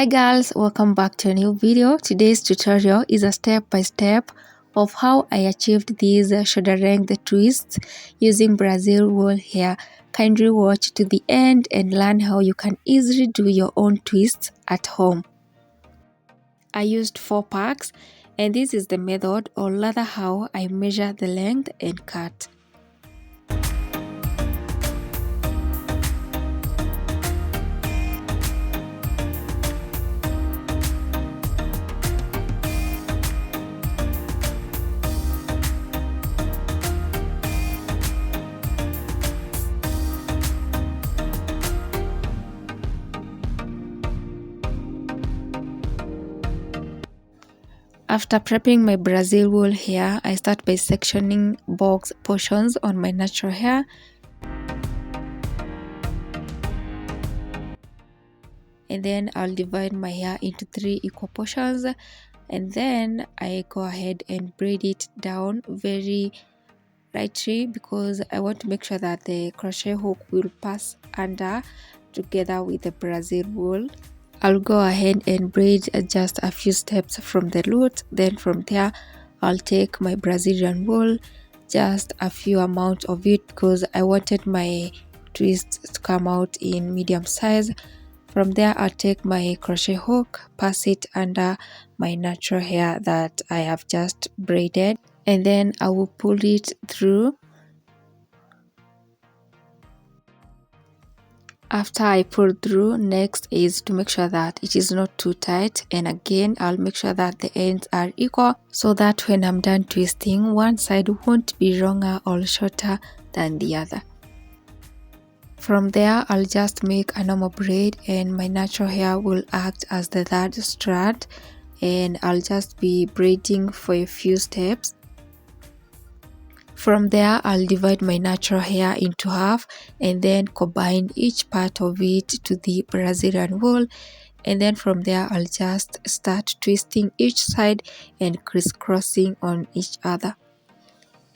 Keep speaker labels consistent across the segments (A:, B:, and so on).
A: Hi girls, welcome back to a new video. Today's tutorial is a step-by-step of how I achieved these shoulder length twists using Brazil wool hair. Kindly watch to the end and learn how you can easily do your own twists at home. I used 4 packs and this is the method, or rather how I measure the length and cut. After prepping my Brazil wool hair, I start by sectioning box portions on my natural hair. And then I'll divide my hair into 3 equal portions, and then I go ahead and braid it down very lightly because I want to make sure that the crochet hook will pass under together with the Brazil wool. I'll go ahead and braid just a few steps from the root. Then from there I'll take my Brazilian wool, just a few amount of it because I wanted my twists to come out in medium size. From there I'll take my crochet hook, pass it under my natural hair that I have just braided, and then I will pull it through. After I pull through, next is to make sure that it is not too tight, and again I'll make sure that the ends are equal so that when I'm done twisting, one side won't be longer or shorter than the other. From there I'll just make a normal braid and my natural hair will act as the third strand, and I'll just be braiding for a few steps. From there I'll divide my natural hair into half and then combine each part of it to the Brazilian wool, and then from there I'll just start twisting each side and crisscrossing on each other.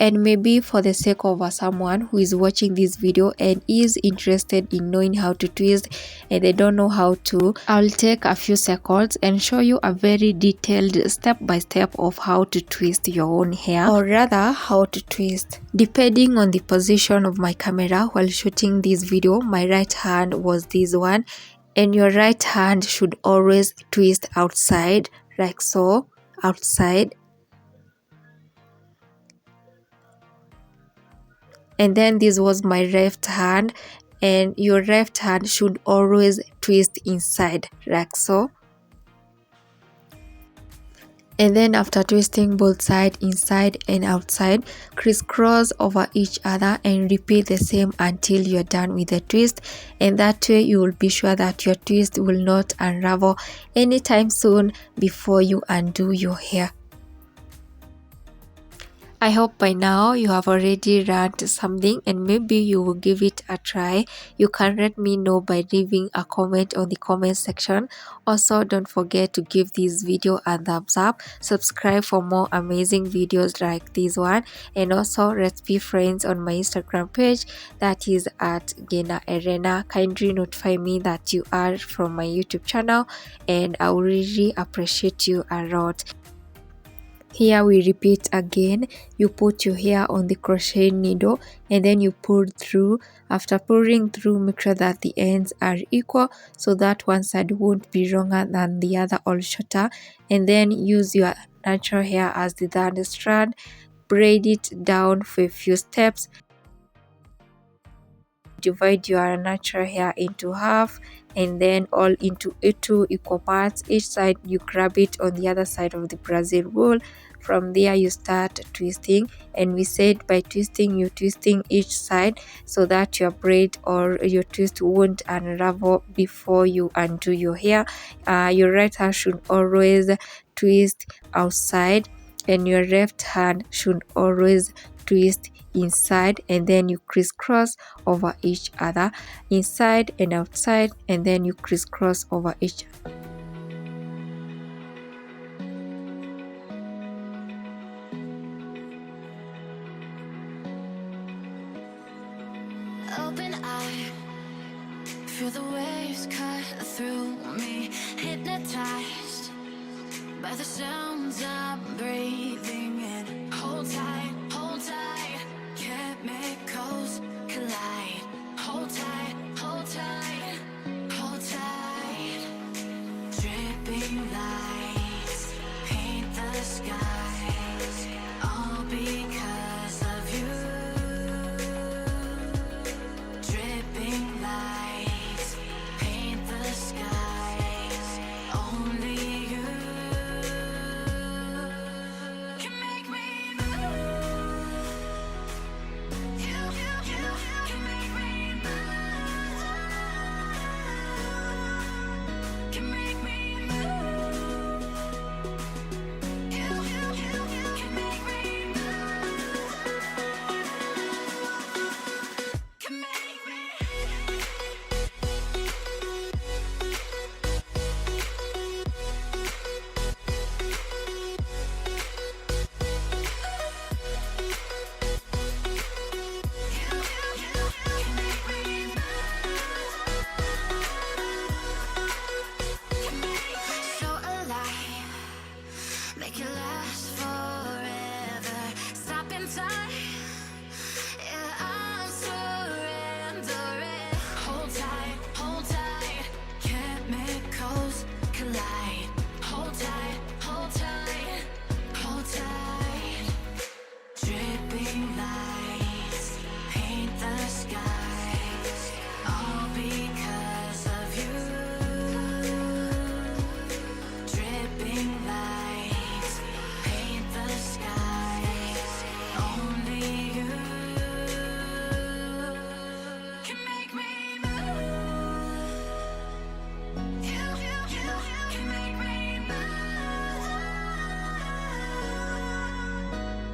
A: And maybe for the sake of someone who is watching this video and is interested in knowing how to twist and they don't know how to, I'll take a few seconds and show you a very detailed step-by-step of how to twist your own hair, or rather how to twist. Depending on the position of my camera while shooting this video, my right hand was this one, and your right hand should always twist outside, like so, outside. And then this was my left hand, and your left hand should always twist inside like so. And then after twisting both sides, inside and outside, crisscross over each other and repeat the same until you're done with the twist, and that way you will be sure that your twist will not unravel anytime soon before you undo your hair. I hope by now you have already learned something and maybe you will give it a try. You can let me know by leaving a comment on the comment section. Also, don't forget to give this video a thumbs up, subscribe for more amazing videos like this one, and also let's be friends on my Instagram page, that is at Gena Erena. Kindly notify me that you are from my YouTube channel and I will really appreciate you a lot. Here we repeat again. You put your hair on the crochet needle and then you pull through. After pulling through, make sure that the ends are equal so that one side won't be longer than the other or shorter, and then use your natural hair as the third strand. Braid it down for a few steps. Divide your natural hair into half and then all into 2 equal parts. Each side you grab it on the other side of the Brazil wool. From there you start twisting, and we said by twisting you're twisting each side so that your braid or your twist won't unravel before you undo your hair. Your right hand should always twist outside and your left hand should always twist inside, and then you crisscross over each other, inside and outside, and then you crisscross over each other.
B: Open eye, Feel the waves cut through me, hypnotized by the sounds I'm breathing in. Hold tight, chemicals collide. Hold tight, hold tight, hold tight. Dripping lights paint the skies, all because of you. Dripping lights paint the skies, only you can make me move. You can make me move. Can make me move. You can make me move. Can make me. So alive, make it last forever. Stop in time, yeah, I'm surrendering. Hold tight, chemicals collide. Hold tight, hold tight, hold tight. Dripping lights paint the skies, all because of you. Dripping lights paint the skies, only you can make me move. You can make me move.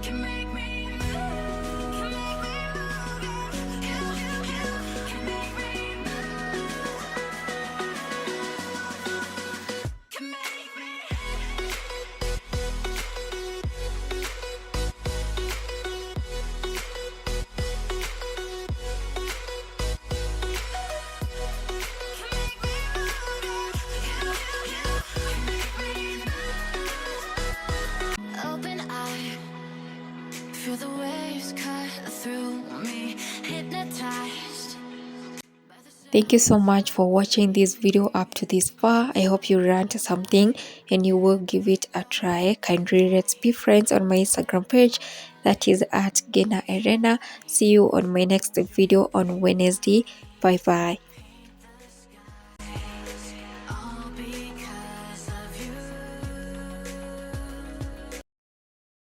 B: Can make me move. Can make me move. You can make me move. Can make me. Open eye, feel the waves cut through me, hypnotized.
A: Thank you so much for watching this video up to this far. I hope you learned something and you will give it a try. Kindly let's be friends on my Instagram page, that is at Gena Arena. See you on my next video on Wednesday. Bye bye.